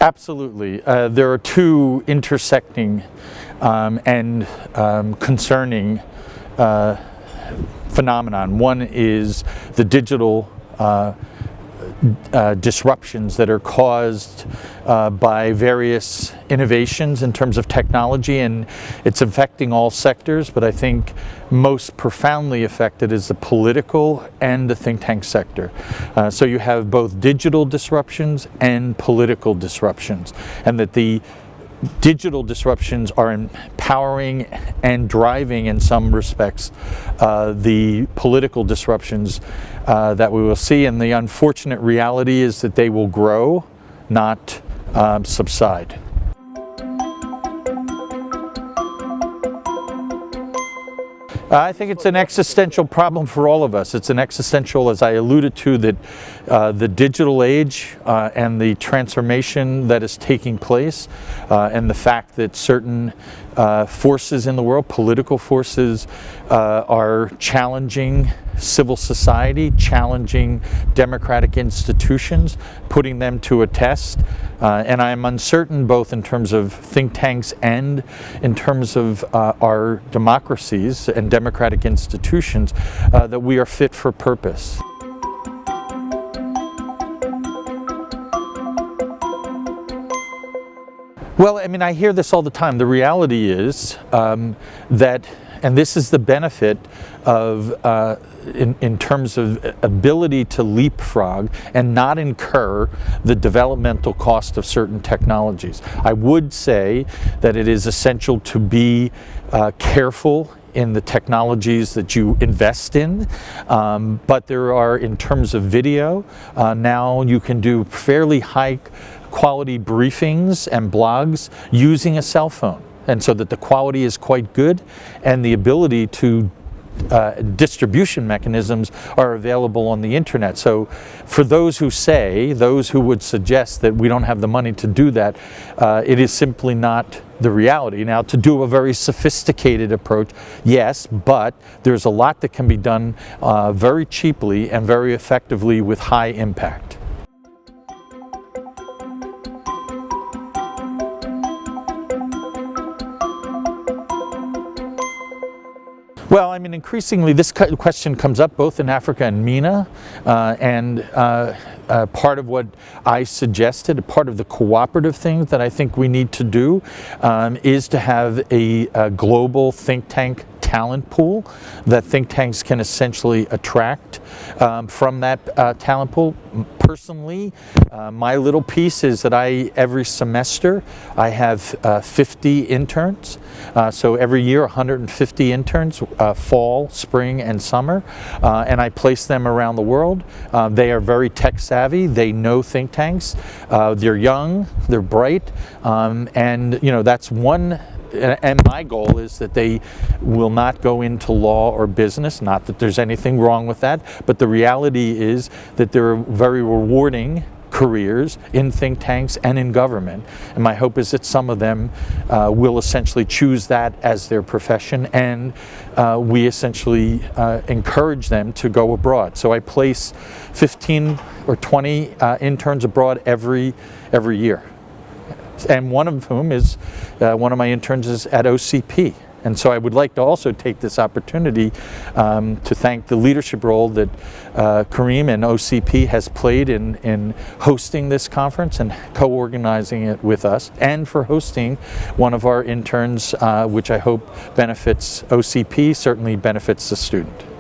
Absolutely. There are two intersecting and concerning phenomenon. One is the digital disruptions that are caused by various innovations in terms of technology, and it's affecting all sectors, but I think most profoundly affected is the political and the think tank sector. So you have both digital disruptions and political disruptions, and that the digital disruptions are empowering and driving, in some respects, the political disruptions that we will see. And the unfortunate reality is that they will grow, not subside. I think it's an existential problem for all of us. It's an existential, as I alluded to, that the digital age and the transformation that is taking place, and the fact that certain forces in the world, political forces, are challenging civil society, challenging democratic institutions, putting them to a test. And I'm uncertain both in terms of think tanks and in terms of our democracies and democratic institutions that we are fit for purpose. Well, I mean, I hear this all the time. The reality is that, and this is the benefit of, in terms of ability to leapfrog and not incur the developmental cost of certain technologies. I would say that it is essential to be careful in the technologies that you invest in, but there are, in terms of video, now you can do fairly high quality briefings and blogs using a cell phone, and so that the quality is quite good, and the ability to distribution mechanisms are available on the internet. So for those who would suggest that we don't have the money to do that, it is simply not the reality. Now, to do a very sophisticated approach, yes, but there's a lot that can be done very cheaply and very effectively with high impact. Well, I mean, increasingly this question comes up both in Africa and MENA, and part of what I suggested, part of the cooperative thing that I think we need to do is to have a global think tank talent pool that think tanks can essentially attract from that talent pool. Personally, my little piece is that every semester I have 50 interns. So every year 150 interns, fall, spring, and summer, and I place them around the world. They are very tech savvy. They know think tanks. They're young. They're bright, and that's one. And my goal is that they will not go into law or business, not that there's anything wrong with that, but the reality is that there are very rewarding careers in think tanks and in government. And my hope is that some of them will essentially choose that as their profession, and we essentially encourage them to go abroad. So I place 15 or 20 interns abroad every year. And one of whom is, one of my interns is at OCP. And so I would like to also take this opportunity to thank the leadership role that Kareem and OCP has played in hosting this conference and co-organizing it with us, and for hosting one of our interns, which I hope benefits OCP, certainly benefits the student.